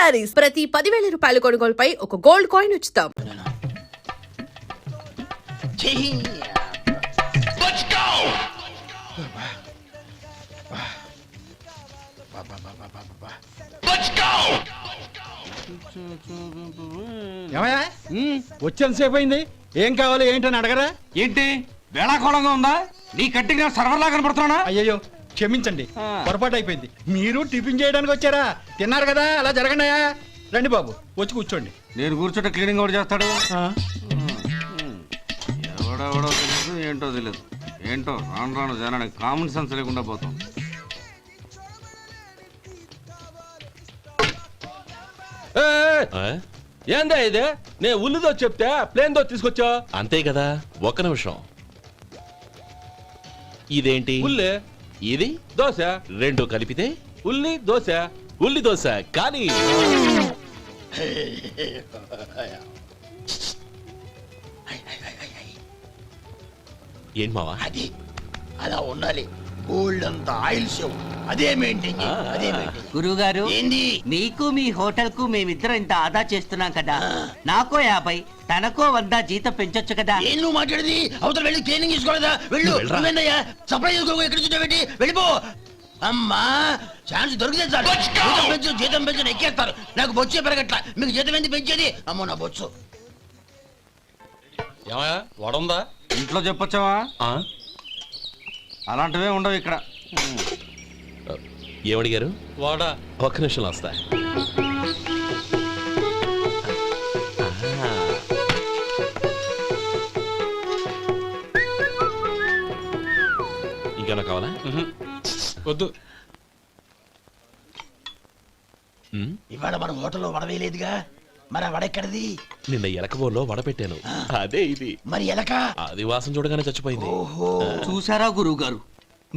శారీస్ ప్రతి 10,000 రూపాయల కొనుగోలుపై ఒక గోల్డ్ కాయిన్ ఉచితం. వచ్చేంతసేపు అయింది, ఏం కావాలి ఏంటని అడగరా? ఏంటి వేళాకోళంగా ఉందా? నీ కట్టిగా సర్వర్లా కనపడుతున్నా? అయ్యయ్యో క్షమించండి, పొరపాటు అయిపోయింది. మీరు టిఫిన్ చేయడానికి వచ్చారా? తిన్నారు కదా, అలా జరగండియా. రండి బాబు, వచ్చి కూర్చోండి. నేను కూర్చుంటే క్లీనింగ్ కూడా చేస్తాడు. ఎవడెవడో తెలియదు, ఏంటో తెలియదు. ఏంటో రాను రాను జనానికి కామన్ సెన్స్ లేకుండా పోతాం. ఏందా ఇదే? నేను ఉల్లిదో చెప్తే ప్లేన్ దో తీసుకొచ్చా అంతే కదా. ఒక్క నిమిషం. ఇదేంటి? ఉల్లి ఇది దోశ, రెండు కలిపితే ఉల్లి దోశ. ఉల్లి దోశ. కానీ ఏం మావా అది అలా ఉండాలి. గోల్డ్ అంత ఆయిల్ షో అదే మెయింటైన్ గురువు గారు, ఏంది? మీకు మీ హోటల్ కు మేమిద్దరం ఇంత ఆదా చేస్తున్నాం కదా, నాకో 50 తనకో 100 జీతం పెంచొచ్చు కదా. ఏం నువ్వు మాట్లాడేది? అవతల వెళ్ళి ట్రైనింగ్ తీసుకోలేదా? వెళ్ళు. నువ్వేందయ్యా సప్లై చేసుకో, ఎక్కడ చూడబెట్టి వెళ్ళిపో. అమ్మా ఛాన్స్ దొరికితే చాలు. జీతం పెంచు ఎక్కేస్తారు. నాకు బొచ్చే పెరగట్ల, మీకు జీతం ఎందుకు పెంచేది? అమ్మో నా బొచ్చు. ఏమయ్యా వడుందా? ఇంట్లో చెప్పొచ్చావా? అలాంటివే ఉండవు ఇక్కడ. ఏమడిగారు? వాడా. ఒక్క నిమిషం వస్తా. ఇంకేనా కావాలా? వద్దు. ఇవాళ మన హోటల్లో వడవేయలేదుగా, మరి వడెక్కడిది? నిన్న ఎలకబోల్లో వడ పెట్టాను, అదే ఇది. మరి ఎలక అది వాసన చూడగానే చచ్చిపోయింది. చూసారా గురువు గారు,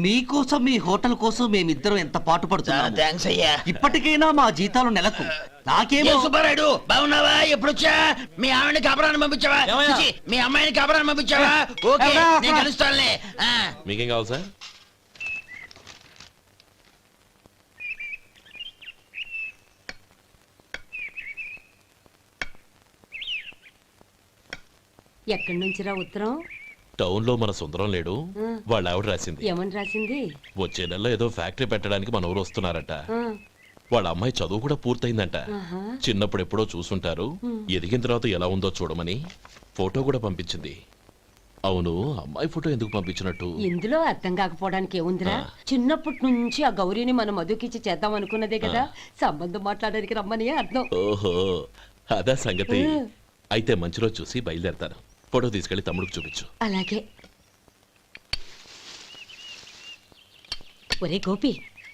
మీకోసం మీ హోటల్ కోసం మేమిద్దరం ఎంత పాటు పడుతున్నాం. థాంక్స్ అయ్యా. ఇప్పటికైనా మా జీతాలు నెలకు నాకేమో. సుబ్బారాయుడు బాగున్నావా? ఎప్పుడొచ్చా? మీ ఆవిడని కాపురాన్ని పంపించావా? చిచి, మీ అమ్మాయిని కాపురాన్ని పంపించావా? ఓకే, నేను కలుస్తానులే. మీకేం కావాలి సార్? ఎక్కడి నుంచిరా ఉత్తరం? టౌన్ లో మన సుందరం లేడు, వాళ్ళ ఆవిడ రాసింది. ఏమని రాసింది? వచ్చే నెలలో ఏదో ఫ్యాక్టరీ పెట్టడానికి మన ఊరు వస్తున్నారట. వాళ్ళ అమ్మాయి చదువు కూడా పూర్తయిందంట. చిన్నప్పుడు ఎప్పుడో చూసుంటారు, ఎదిగిన తర్వాత ఎలా ఉందో చూడమని ఫోటో కూడా పంపించింది. అవును, అమ్మాయి ఫోటో ఎందుకు పంపించినట్టు? ఇందులో అర్థం కాకపోవడానికి ఏముందిరా? చిన్నప్పటి నుంచి ఆ గౌరీని మనం మధుకిచ్చి చేద్దాం అనుకున్నదే కదా, సంబంధం మాట్లాడడానికి రమ్మని అర్థం. ఓహో, అదా సంగతి. అయితే మంచి రోజు చూసి బయలుదేరతాను. ఫోటో తీసుకెళ్లి తమ్ముడికి చూపించు. అలాగే. ఒరే గోపి,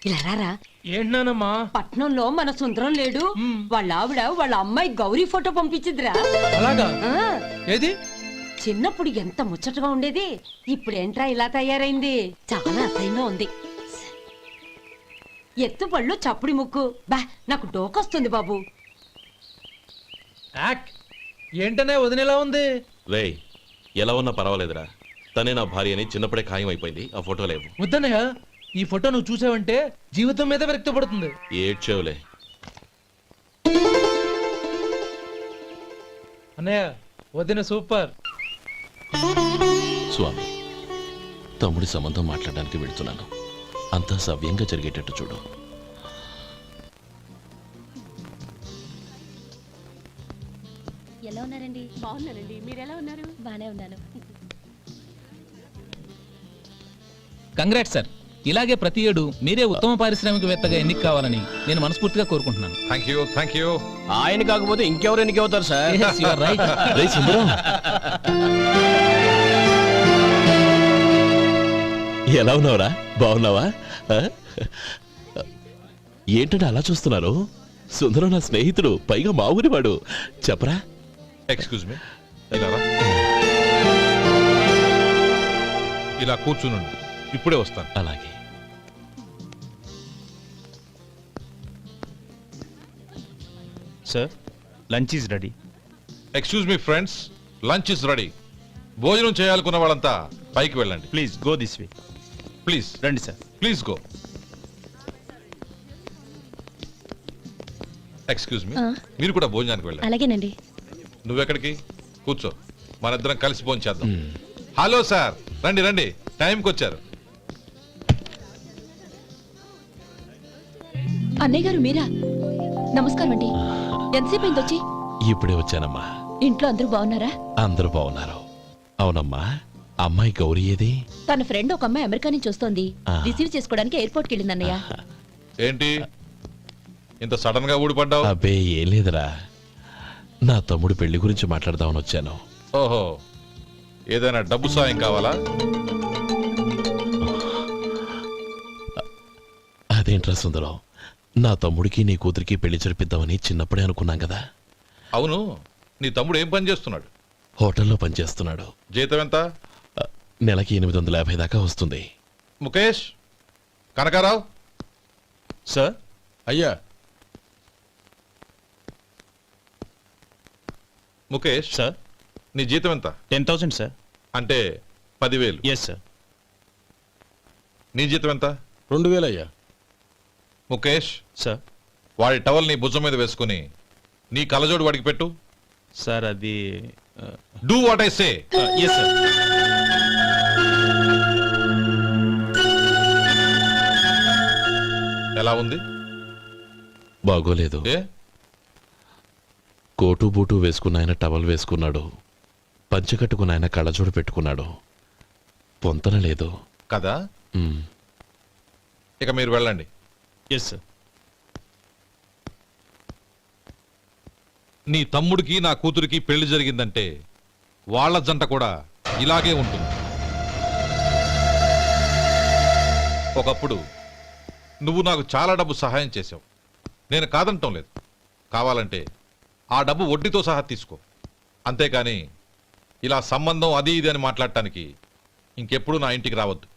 ఇలా రారా. ఏంటన్నానమ్మా? పట్నంలో మన సుందరం లేడు, వాళ్ళ ఆవిడ వాళ్ళ అమ్మాయి గౌరీ ఫోటో పంపించిద్దిరా. అలాగా? ఏది? చిన్నప్పుడు ఎంత ముచ్చటగా ఉండేది, ఇప్పుడేంట్రా ఇలా తయారైంది? చాలా అసహ్యంగా ఉంది. ఎత్తు పళ్ళు చప్పుడి ముక్కు, బా నాకు డోకొస్తుంది బాబు. ఏంటనే వదినేలా ఉంది? రే, ఎలా ఉన్నా పర్వాలేదురా, తనే నా భార్య అని చిన్నప్పుడే ఖాయం అయిపోయింది. ఆ ఫోటో లేవు. వద్దన్నయ్య, ఈ ఫోటో నువ్వు చూసావంటే జీవితం మీద వ్యక్తపడుతుంది. ఏడ్చేవులే అన్నయ్య, వదిన సూపర్. స్వామి, తమ్ముడి సంబంధం మాట్లాడడానికి వెళ్తున్నాను. అంతా సవ్యంగా జరిగేటట్టు చూడు. ఎలా ఉన్నారండి? బాగున్నానండి, మీరు ఎలా ఉన్నారు? బానే ఉన్నాను. Congrats sir. ఇలాగే ప్రతి ఏడు మీరే ఉత్తమ పారిశ్రామికవేత్తగా ఎన్నిక కావాలని నేను మనస్ఫూర్తిగా కోరుకుంటున్నాను. Thank you. ఆయన కాకపోతే ఇంకెవరు ఎన్నిక అవుతారు sir? Yes, you are right. రేయ్ సుందరం, ఎలా ఉన్నావురా? బాగున్నావా? ఏంటంటే అలా చూస్తున్నారు? సుందరం నా స్నేహితుడు, పైగా మా ఊరివాడు. చెప్పరా? ఎక్స్క్యూజ్ మీ, ఇలా కూర్చున్నాను, ఇప్పుడే వస్తాను. అలాగే. Sir, lunch is ready. Excuse me friends, lunch is ready. భోజనం చేయాలనుకున్న వాళ్ళంతా పైకి వెళ్ళండి. Please go this way. Please రండి sir. Please go. Excuse me మీరు కూడా భోజనానికి వెళ్ళండి. అలాగేనండి. నువ్వెక్కడికి? కూర్చో, మనిద్దరం కలిసి భోజనం చేద్దాం. హలో సార్, రండి రండి, టైంకి వచ్చారు. అన్నయ్య గారు మీరా? నమస్కారం అండి. ఎంతసేపు అయింది వచ్చి? ఇప్పుడే వచ్చానమ్మా. ఇంట్లో అందరూ బాగున్నారా? అందరూ బాగున్నారు. అవునమ్మా, అమ్మాయి గౌరీ ఏది? తన ఫ్రెండ్ ఒక అమ్మాయి అమెరికా నుంచి వస్తోంది. ఆ. రిసీవ్ చేసుకోవడానికి ఎయిర్పోర్ట్ కి వెళ్ళింది అన్నయ్య. ఏంటి ఇంత సడన్ గా ఊడిపడ్డావు? అబ్బే ఏం లేదురా, నా తమ్ముడు పెళ్లి గురించి మాట్లాడదామని వచ్చాను. ఓహో, ఏదైనా డబ్బు సాయం కావాలా? అదేంట్రా సుందరం, నా తమ్ముడికి నీ కూతురికి పెళ్లి జరిపిద్దామని చిన్నప్పుడే అనుకున్నాం కదా. అవును, నీ తమ్ముడు ఏం పని చేస్తున్నాడు? హోటల్లో పనిచేస్తున్నాడు. జీతం ఎంత? నెలకి 850 దాకా వస్తుంది. ముఖేష్, కనకారావు. సార్. అయ్యా ముఖేష్, సార్. నీ జీతం ఎంత? 10,000 సార్. అంటే 10,000. Yes sir. నీ జీతం ఎంత? 2,000 అయ్యా. ముఖేష్, సార్. వాడి టవల్ నీ భుజం మీద వేసుకుని నీ కలజోడు వాడికి పెట్టు. సార్ అది do what I say. Yes sir. ఎలా ఉంది? బాగోలేదు. ఏ? కోటు బూటు వేసుకున్న ఆయన టవల్ వేసుకున్నాడు, పంచెకట్టుకున్న ఆయన కళ్ళజోడు పెట్టుకున్నాడు. పొంతన లేదు కదా. ఉమ్. ఇక మీరు వెళ్ళండి. Yes sir. నీ తమ్ముడికి నా కూతురికి పెళ్లి జరిగిందంటే వాళ్ళ జంట కూడా ఇలాగే ఉంటుంది. ఒకప్పుడు నువ్వు నాకు చాలా డబ్బు సహాయం చేసావు, నేను కాదంటం లేదు. కావాలంటే ఆ డబ్బు వడ్డీతో సహా తీసుకో. అంతేకాని ఇలా సంబంధం అది ఇది అని మాట్లాడటానికి ఇంకెప్పుడు నా ఇంటికి రావద్దు.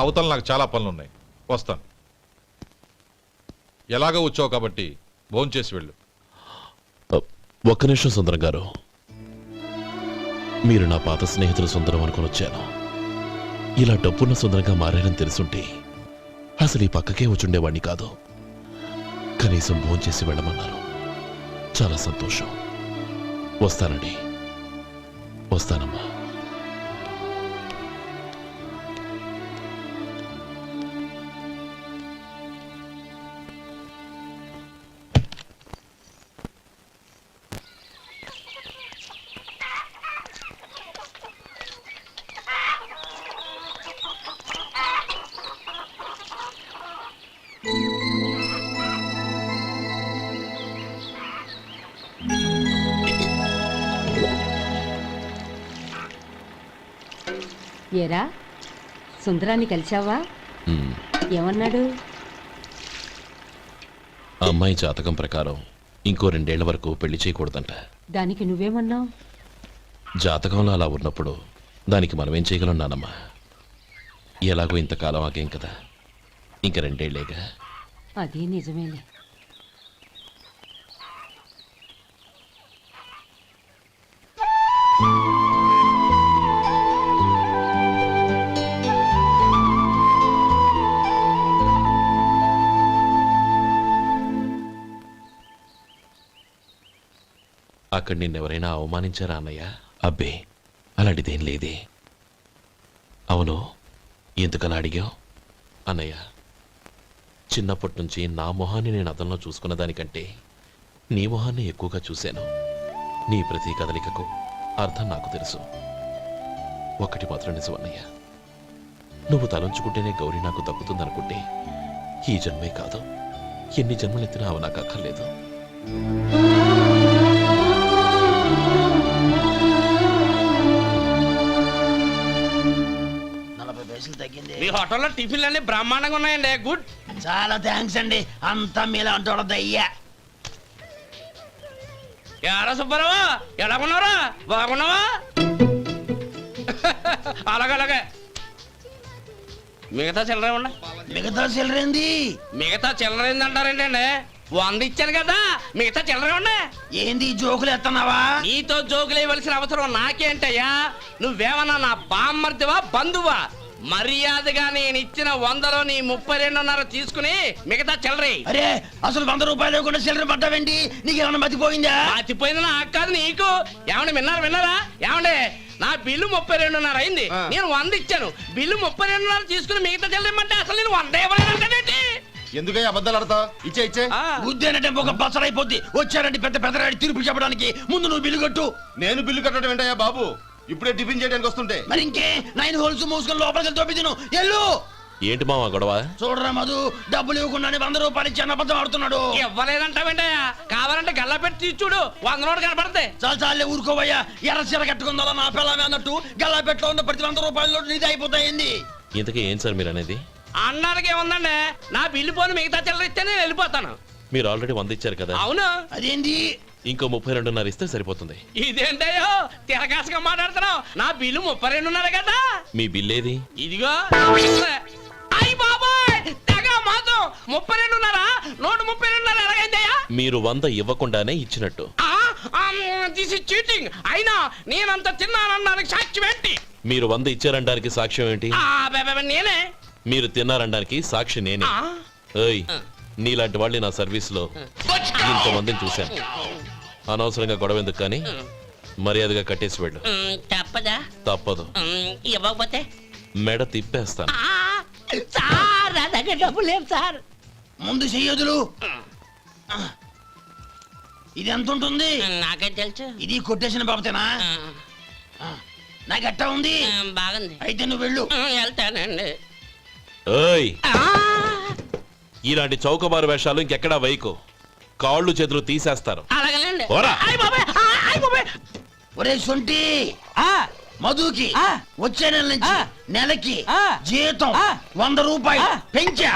అవతల నాకు చాలా పనులున్నాయి, వస్తాను. ఎలాగో వచ్చావు కాబట్టి భోంచేసి వెళ్ళు. ఒక్క నిమిషం సుందరం గారు, మీరు నా పాత స్నేహితులు సుందరం అనుకుని వచ్చాను. ఇలా డబ్బున్న సుందరంగా మారారని తెలుసుంటే అసలు ఈ పక్కకే వచ్చుండేవాణ్ణి కాదు. కనీసం భోంచేసి వెళ్ళమన్నారు, చాలా సంతోషం. వస్తానండి, వస్తానమ్మా. ఏరా సుందరాన్ని కలిశావా? ఉమ్. ఏమన్నాడు? అమ్మాయి జాతకం ప్రకారం ఇంకో 2 ఏళ్ల వరకు పెళ్లి చేయకూడదంట. దానికి నువ్వేమన్నావు? జాతకంలో అలా ఉన్నప్పుడు దానికి మనమేం చేయగలం నానమ్మా? ఎలాగో ఇంతకాలం ఆగేం కదా, ఇంక 2 ఏళ్లేగా. అది నిజమేలే. అక్కడ నిన్నెవరైనా అవమానించారా అన్నయ్య? అబ్బే అలాంటిదేం లేదే. అవును, ఎందుకలా అడిగావు? అన్నయ్య, చిన్నప్పటి నుంచి నా మొహాన్ని నేను అదంలో చూసుకున్న దానికంటే నీ మొహాన్ని ఎక్కువగా చూశాను. నీ ప్రతి కదలికకు అర్థం నాకు తెలుసు. ఒకటి మాత్రం నిజం అన్నయ్య, నువ్వు తలంచుకుంటేనే గౌరీ నాకు దక్కుతుందనుకుంటే ఈ జన్మే కాదు, ఎన్ని జన్మలెత్తినా అవి నాకు అక్కర్లేదు. 40 పైసలు తగ్గింది. మీ హోటల్లో టిఫిన్లు అన్ని బ్రహ్మాండంగా ఉన్నాయండి. గుడ్. చాలా థ్యాంక్స్ అండి, అంతా మీలా అంటాడు అయ్యా. యారా సుబ్బారావు, ఎలా ఉన్నారా? బాగున్నావా? అలాగే మిగతా చిల్లర ఉన్నా. మిగతా చిల్లరేంది? మిగతా చిల్లర ఏందంటారండి అండి? 100 ఇచ్చాను కదా, మిగతా చిల్లర ఉన్నా. ఏంది జోకులు ఎత్తన్నావా? నీతో జోకులు ఇవ్వాల్సిన అవసరం నాకేంటయ్యా? నువ్వేమన్నా నా బామ్మర్దివా బంధువా? మర్యాదగా నేను ఇచ్చిన 100లో నీ 32.5 తీసుకుని మిగతా చిల్లరి. అరే అసలు 100 రూపాయలు కూడా చిల్లర పడ్డావేంటి? నీకేమన్నా మతిపోయిందా? మతిపోయింది నాకు కాదు నీకు. ఏమండి విన్నారా ఏమండి? నా బిల్లు 32.5 అయింది. నేను 100 ఇచ్చాను. బిల్లు 32.5 తీసుకుని మిగతా చిల్లరమంటే అసలు నేను 100 ఇవ్వలేదంటే ఎందుకయ్యా అబద్ధాలు ఆడతావు? ఇచ్చే ఉద్యానంటే ఒక బసరైపోద్ది. వచ్చారంటే పెద్ద పెద్దరాడి తీర్పు చెప్పడానికి ముందు నువ్వు బిల్లు కట్టు. నేను బిల్లు కట్టడం ఏంటయ్యా బాబు? ఇప్పుడే టిఫిన్ చేయడానికి వస్తుంటే. మరి ఇంకే 9 హోల్స్ మూసుకొని లోపలికి తోపి తిను. ఎల్లు. ఏంటి మావా గొడవ? చూడరా మధు, డబ్బులు ఇవ్వకుండానే 100 రూపాయలు ఇచ్చి అబద్ధం ఆడుతున్నాడు. ఇవ్వలేదంటావేంటయ్యా? కావాలంటే గల్లా పెట్టి తీర్చుడు, 100 నోటు కనపడతాయి. చాలే ఊరుకోవయ్యా. ఎర్ర చీర కట్టుకుందా నా పిల్లమే అన్నట్టు గల్లా పెట్లో ఉన్న ప్రతి 100 రూపాయల నోటు నీది అయిపోతాయింది. ఇంతకీ ఏం సార్ మీరు అనేది? అన్నానికి ఏముందండి, నా బిల్లు పోను మిగతా చిల్లర ఇస్తే నేను వెళ్ళిపోతాను. మీరు ఆల్రెడీ 100 ఇచ్చారు కదా? అవును. అదేంటి? ఇంకో 32.5 ఇస్తే సరిపోతుంది. ఇదేంటయ్యో తిరగాసుగా మాట్లాడుతున్నావు? నా బిల్లు 32.5 కదా. మీ బిల్ ఏది? ఇదిగో. అయ్య బాబాయ్, తెగ మాతో 32.5 నోటు 32.5 ఎలాగైందయ్యా? మీరు 100 ఇవ్వకుండానే ఇచ్చినట్టు. This is cheating. అయినా నేనంత తిన్నానన్నానికి సాక్ష్యం ఏంటి? మీరు 100 ఇచ్చారనడానికి సాక్ష్యం ఏంటి? నేనే. మీరు తిన్నారనడానికి సాక్షి నేనే. ఏయ్, నీలాంటి వాళ్ళని నా సర్వీస్ లో ఇంతమందిని చూశాను. అనవసరంగా గొడవ ఎందుకు కానీ మర్యాదగా కట్టేసి వెళ్ళు. తప్పదా? తప్పదు. ఇవ్వకపోతే మెడ తిప్పేస్తాను. సార్ నా దగ్గర డబ్బు లేవు సార్. ముందు చెయ్యదులు. ఇది ఎంత ఉంటుంది? నాకే తెలుసు. ఇది కొట్టేసిన బాబతేనా? నాకు ఎట్టా ఉంది? బాగుంది. అయితే నువ్వు వెళ్ళు. వెళ్తానండి. ఏయ్, ఇలాంటి చౌకబారు వేషాలు ఇంకెక్కడా వైకు. కాళ్ళు చేతులు తీసేస్తారు. అలాగేనండి. పోరా. ఒరే సొంటి, మధుకి వచ్చే నెల నుంచి నెలకి జీతం 100 రూపాయలు పెంచా.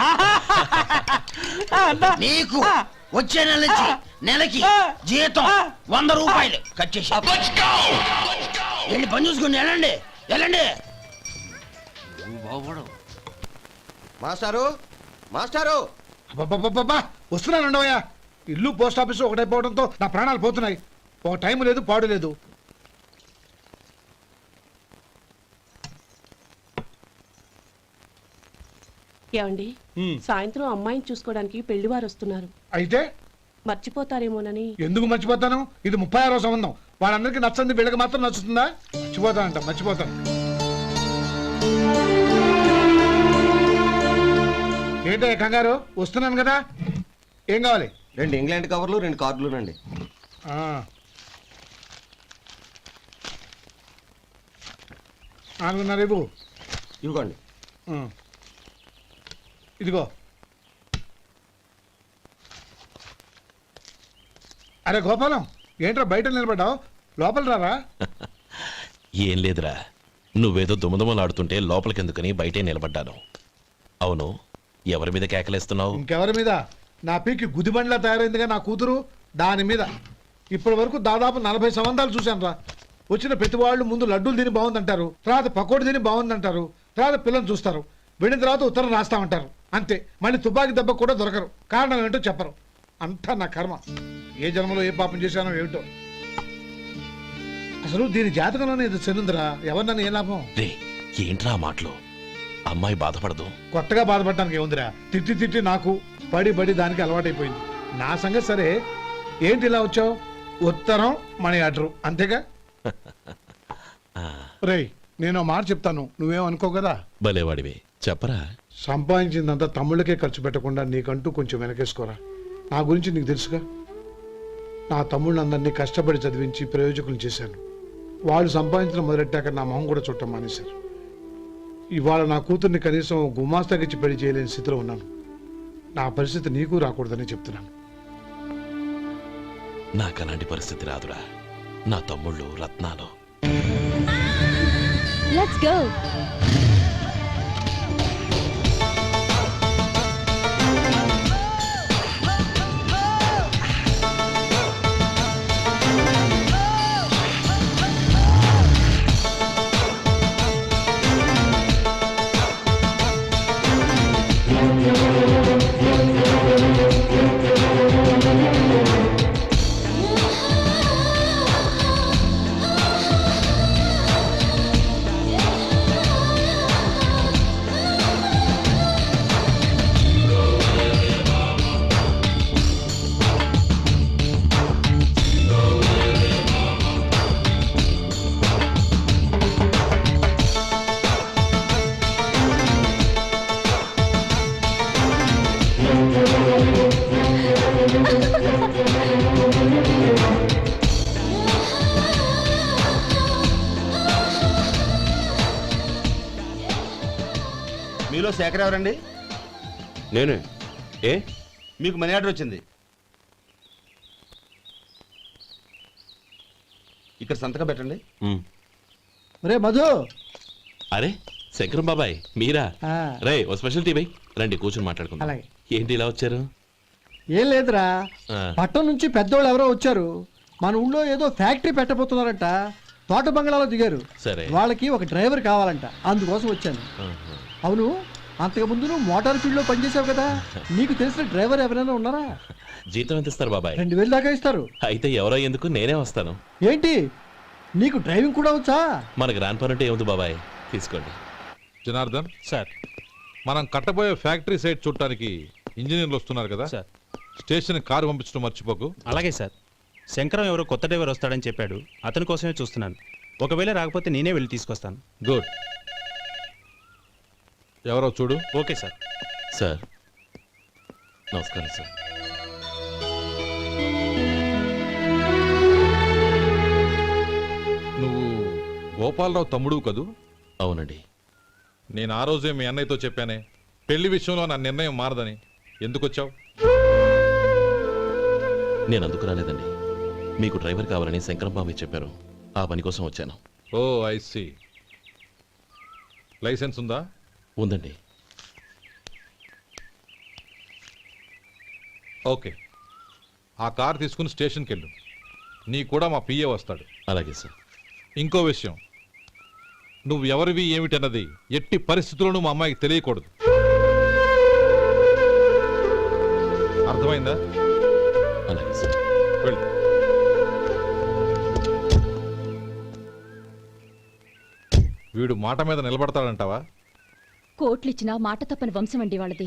నీకు వచ్చే నెల నుంచి నెలకి జీతం 100 రూపాయలు కట్ చేసి వెళ్ళి పని చూసుకుని వెళ్ళండి. మాస్టారు మాస్టారు వస్తున్నానండవయ్యా. ఇల్లు పోస్ట్ ఆఫీసు ఒకటైపోవడంతో నా ప్రాణాలు పోతున్నాయి. ఒక టైం లేదు, పాడు లేదు. ఏమండి, సాయంత్రం అమ్మాయిని చూసుకోవడానికి పెళ్లివారు వస్తున్నారు. అయితే మర్చిపోతారేమోనని. ఎందుకు మర్చిపోతాను? ఇది 36వ సంబంధం. వాళ్ళందరికీ నచ్చంది వీళ్ళకి మాత్రం నచ్చుతుందా? మర్చిపోతాను. ఏంటో కంగారు? వస్తున్నాను కదా. ఏం కావాలి? 2 ఇంగ్లాండ్ కవర్లు 2 కార్డులు రండి. రేపు ఇవ్వండి. ఇదిగో. అరే గోపాలం, ఏంట్రా బయట నిలబడ్డావు? లోపల రారా. ఏం లేదురా, నువ్వేదో దుమదుమలాడుతుంటే లోపలికెందుకని బయటే నిలబడ్డాను. అవును, ఎవరి మీద కేకలేస్తున్నావు? ఇంకెవరి మీద? నా పీకి గుదిబండ్లా తయారైందిగా నా కూతురు, దాని మీద. ఇప్పటి వరకు దాదాపు 40 సంబంధాలు చూశాను రా. వచ్చిన ప్రతి వాళ్ళు ముందు లడ్డూలు తిని బాగుందంటారు, తర్వాత పకోడి తిని బాగుందంటారు, తర్వాత పిల్లలు చూస్తారు, వెళ్ళిన తర్వాత ఉత్తరం రాస్తామంటారు. అంతే. మళ్ళీ తుపాకీ దెబ్బ కూడా దొరకరు. కారణం ఏంటో చెప్పరు. అంతా నా కర్మ. ఏ జన్మలో ఏ పాపం చేశానో ఏమిటో. అసలు దీని జాతకంలోనే ఇది చెందుందిరా. ఎవరినన్నా ఏ లాభం? ఏంట్రా మాటలు? అమ్మాయి బాధపడదు. కొత్తగా బాధపడటానికి ఏముందిరా? తిట్టి నాకు పడి దానికి అలవాటైపోయింది. నా సంగతి సరే, ఏంటి ఇలా వచ్చావు? ఉత్తరం మనీ ఆర్డర్ అంతేగా. రేయ్, నేను మాట చెప్తాను, నువ్వేం అనుకో కదా. భలేవాడివి, చెప్పరా. సంపాదించిందంతా తమ్ముళ్ళకే ఖర్చు పెట్టకుండా నీకంటూ కొంచెం వెనకేసుకోరా. నా గురించి నీకు తెలుసుగా. నా తమ్ముళ్ళందరినీ కష్టపడి చదివించి ప్రయోజకులు చేశాను. వాళ్ళు సంపాదించడం మొదలెట్టాక నా మొహం కూడా చుట్టం మానేశారు. ఇవాళ నా కూతుర్ని కనీసం గుమాస్తాకిచ్చి పెళ్లి చేయలేని స్థితిలో ఉన్నాను. నా పరిస్థితి నీకు రాకూడదని చెప్తున్నాను. నాకు అలాంటి పరిస్థితి రాదురా. నా తమ్ముళ్ళు రత్నాలు. Let's go. మీలో శేఖర్ ఎవరండి? నేనే. ఏ? మీకు మనీ ఆర్డర్ వచ్చింది. ఇక్కడ సంతకం పెట్టండి. రే మధు, అరే శంకరం బాబాయ్ మీరా? ఆ. రే ఓ స్పెషల్ టీ బై రండి కూర్చొని మాట్లాడుకుందాం. అలాగే. ఏంటి ఇలా వచ్చారు? ఏం లేదురా, ఆ. పట్టణం నుంచి పెద్దోళ్ళు ఎవరో వచ్చారు. మన ఊళ్ళో ఏదో ఫ్యాక్టరీ పెట్టబోతున్నారంట. తోట బంగ్లాలో దిగారు. సరే. వాళ్ళకి ఒక డ్రైవర్ కావాలంట, అందుకోసం వచ్చాను. ఆహా. అవును, అంతకుముందు నువ్వు మోటార్ ఫీల్డ్ లో పనిచేసావు కదా, నీకు తెలిసిన డ్రైవర్ ఎవరైనా ఉన్నారా? జీతం ఎంత ఇస్తారు బాబాయ్? 2000 దాకా ఇస్తారు. అయితే ఎవరో ఎందుకు నేనే వస్తాను. ఏంటి, నీకు డ్రైవింగ్ కూడా వచ్చా? మనకు రాని పని అంటే ఏముంది బాబాయ్, తీసుకోండి. జనార్దన్, సార్ మనం కట్టబోయే ఫ్యాక్టరీ సైట్ చూడటానికి ఇంజనీర్లు వస్తున్నారు కదా, సార్. స్టేషన్ కారు పంపించడం మర్చిపోకు. అలాగే సార్. శంకరం ఎవరో కొత్త డ్రైవర్ వస్తాడని చెప్పాడు, అతని కోసమే చూస్తున్నాను. ఒకవేళ రాకపోతే నేనే వెళ్ళి తీసుకొస్తాను. గుడ్. ఎవరో చూడు. Okay sir. సార్ నమస్కారం సార్. నువ్వు గోపాలరావు తమ్ముడు కదూ? అవునండి. నేను ఆ రోజే మీ అన్నయ్యతో చెప్పానే, పెళ్లి విషయంలో నా నిర్ణయం మారదని. ఎందుకు వచ్చావు? నేను అందుకు రాలేదండి, మీకు డ్రైవర్ కావాలని శంకరం బాబాయ్ చెప్పారు, ఆ పని కోసం వచ్చాను. ఓ ఐ సీ. లైసెన్స్ ఉందా? ఉందండి. ఓకే, ఆ కార్ తీసుకుని స్టేషన్కి వెళ్ళు. నీ కూడా మా పిఏ వస్తాడు. అలాగే సార్. ఇంకో విషయం, నువ్వు ఎవరివి ఏమిటన్నది ఎట్టి పరిస్థితుల్లోనూ మా అమ్మాయికి తెలియకూడదు. అర్థమైందా? అలాగే సార్. వెళ్ళు. వీడు మాట మీద నిలబడతాడంటావా? కోట్లిచ్చినా మాట తప్పని వంశం అండి వాళ్ళది.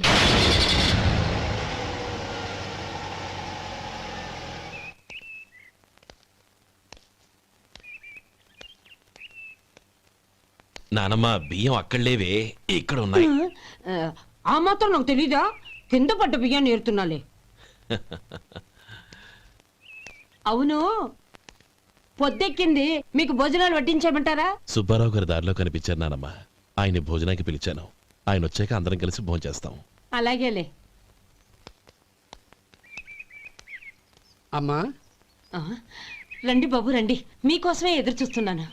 నానమ్మ బియ్యం అక్కడ లేవే, ఇక్కడ ఉన్నాయి. ఆ మాత్రం నాకు తెలీదా? కింద పడ్డ బియ్యాన్ని ఏరుతున్నాలే. అవును, పొద్దెక్కింది, మీకు భోజనాలు వడ్డించేయమంటారా? సుబ్బారావు గారి దారిలో కనిపించారు నానమ్మ, ఆయన భోజనానికి పిలిచాను. ఆయన వచ్చాక అందరం కలిసి భోజనం చేస్తాం. అలాగేలే. అమ్మా, ఆ, రండి బాబు రండి, మీకోసమే ఎదురు చూస్తున్నాను.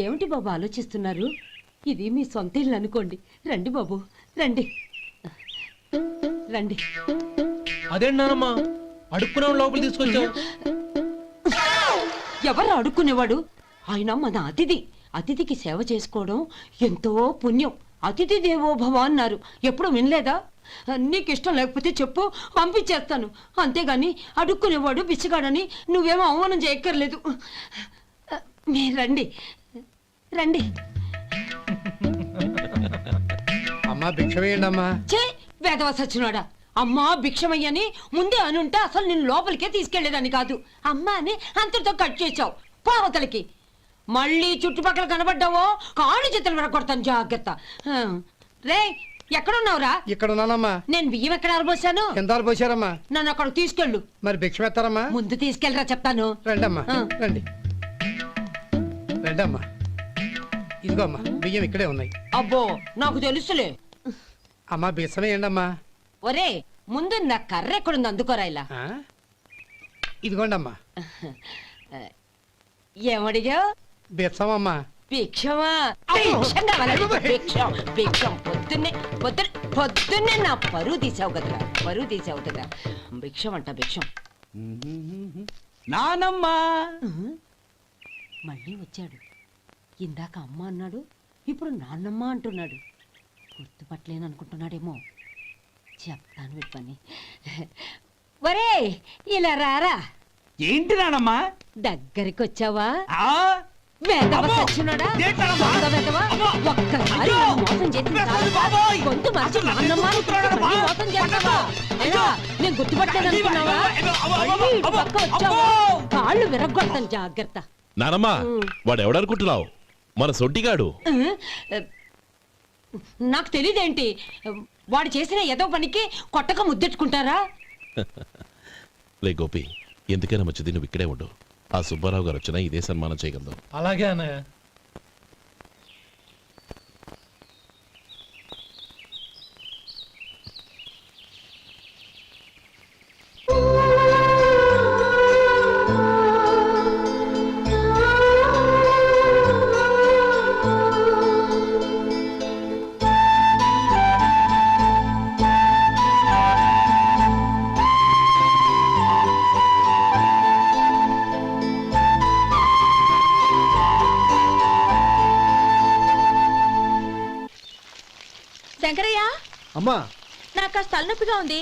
ఏమిటి బాబు ఆలోచిస్తున్నారు? ఇది మీ సొంత ఇల్లు అనుకోండి. రండి బాబు రండి రండి. అదేంటి నానమ్మా, అడుక్కునే లోపల తీసుకొచ్చావు? ఎవరు అడుక్కునేవాడు? ఆయన మన అతిథి. అతిథికి సేవ చేసుకోవడం ఎంతో పుణ్యం. అతిథి దేవో భవ అన్నారు, ఎప్పుడు వినలేదా? నీకు ఇష్టం లేకపోతే చెప్పు, పంపించేస్తాను. అంతేగాని అడుక్కునేవాడు బిచ్చగాడని నువ్వేమో అవమానం చేయక్కర్లేదు. మీరు రండి రండి. అమ్మా భిక్ష వేయండి అమ్మా. చే వేదవ సచ్చినాడా, అమ్మా భిక్షమయ్యని ముందే అనుంటే అసలు నేను లోపలికే తీసుకెళ్లేదని కాదు. అమ్మా అని అంతటితో కట్ చేసావు. పావతలకి మళ్ళీ చుట్టుపక్కల కనబడ్డావో కాళ్ళు చేతులు విరగొడతాను, జాగ్రత్త. రే ఎక్కడున్నావురా? ఇక్కడ ఉన్నానమ్మా. నేను బియ్యం ఎక్కడ ఆరబోసాను? ఎంత పోసారమ్మా? నన్ను అక్కడ తీసుకెళ్ళు. మరి భిక్ష పెడతారమ్మా? ముందు తీసుకెళ్ళరా చెప్తాను. రండమ్మా, ఆ. రండి రండమ్మా. ఇదిగో అమ్మా, బియ్యం ఇక్కడే ఉన్నాయి. అబ్బో నాకు తెలుసులే. అమ్మా బిచ్చం వేయండి అమ్మా. ఒరే ముందు నా కర్ర ఎక్కడుంది, అందుకోరా ఇలా. ఇదిగోండి అమ్మా. ఏమడిగా? బిచ్చం అమ్మా. భిక్షమా? భిక్షం కావాలండి, భిక్షం భిక్షం. పొద్దున్నే నా పరువు తీసావు కదరా, పరువు తీసావు కదా. భిక్షం అంట భిక్షం. నానమ్మా మళ్ళీ వచ్చాడు. ఇందాక అమ్మ అన్నాడు, ఇప్పుడు నాన్నమ్మ అంటున్నాడు. గుర్తుపట్టలేననుకుంటున్నాడేమో. చెప్తాను వీడి పని. ఒరే ఇలా రారా. ఏంటి నానమ్మా? దగ్గరికి వచ్చావా? ఆ? వేదవ అమ్మో! సచ్చినోడా? ఏంటమ్మా? దొంగ వేదవ. అమ్మో! ఒక్కసారి అయ్యో! నన్ను మోసం చేసింది చాలు. బాబోయ్! గొంతు మార్చి నాన్నమ్మ అని కూతురాడా మళ్ళీ బా? మోసం చేస్తావా? ఎలా? నేను గుర్తుపట్టలేదనుకున్నావా? అబ్బో! మళ్ళీ ఇటు పక్క వచ్చావా? కాళ్ళు విరగ్గొడతాను, జాగ్రత్త. నానమ్మ వాడు ఎవడనుకుంటున్నావు? మన సొంటిగాడు. నాకు తెలీదేంటి? వాడు చేసిన ఏదో పనికి కొట్టక ముద్దెట్టుకుంటారా? లే గోపి, ఎందుకైనా మంచిది నువ్వు ఇక్కడే ఉండు. ఆ సుబ్బారావు గారు వచ్చినా ఇదే సన్మానం చేయగలదు. అలాగే అన్నయ్య. శంకరయ్య, అమ్మా నాకు కాస్త తలనొప్పిగా ఉంది.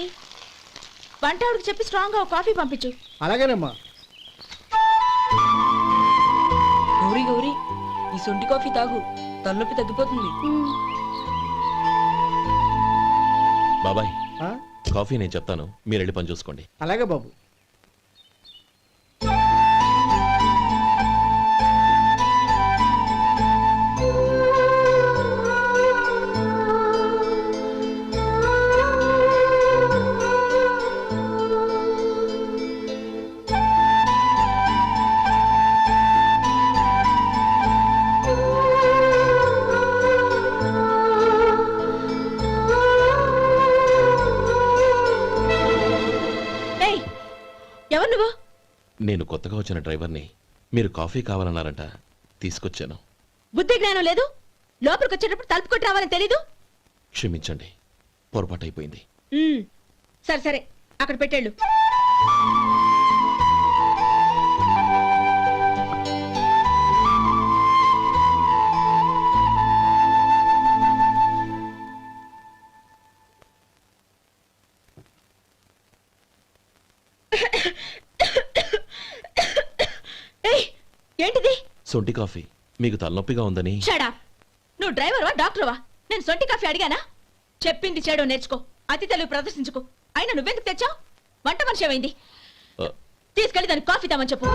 వంట ఆవిడకి చెప్పి స్ట్రాంగ్ గా కాఫీ పంపించు. అలాగేనమ్మా. గౌరీ గౌరీ, ఈ సొంటి కాఫీ తాగు, తలనొప్పి తగ్గిపోతుంది. బాబాయ్, ఆ? కాఫీ నేను చెప్తాను, మీరు వెళ్ళి పని చూసుకోండి. అలాగే బాబు. ఎవరు నువ్వు? నేను కొత్తగా వచ్చిన డ్రైవర్ని. మీరు కాఫీ కావాలన్నారంట, తీసుకొచ్చాను. బుద్ధి జ్ఞానం లేదు. లోపలికి వచ్చేటప్పుడు తలుపు కొట్టి రావాలని తెలీదు. క్షమించండి, పొరపాటు అయిపోయింది. సరే సరే, అక్కడ పెట్టేళ్ళు. ఏంటిది? సొంటి కాఫీ. మీకు తలనొప్పిగా ఉందని. షడా, నువ్వు డ్రైవర్వా డాక్టర్వా? నేను సొంటి కాఫీ అడిగానా? చెప్పింది చేయడం నేర్చుకో, అతి తెలివి ప్రదర్శించుకో. అయినా నువ్వెందుకు తెచ్చావు? వంట మనిషి ఏమైంది? తీసుకెళ్ళి దానికి కాఫీ తామని చెప్పు.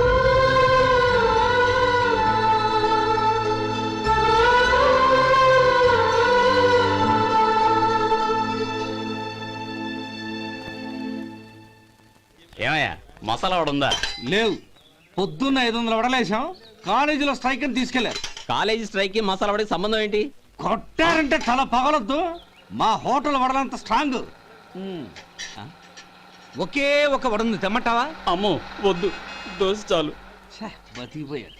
ఏమయ్యా, మసాలా వాడు ఉందా? లేవు. పొద్దున్న 500 వడలేసాం, కాలేజీలో స్ట్రైక్ అని తీసుకెళ్లారు. కాలేజీ స్ట్రైక్ కి మసాలా వాడికి సంబంధం ఏంటి? కొట్టారంటే తల పగలొద్దు. మా హోటల్ వడలంత స్ట్రాంగ్. ఒకే ఒక వడుంది, తెమ్మంటావా? అమ్మో వద్దు, దోశ చాలు. బతికిపోయాడు.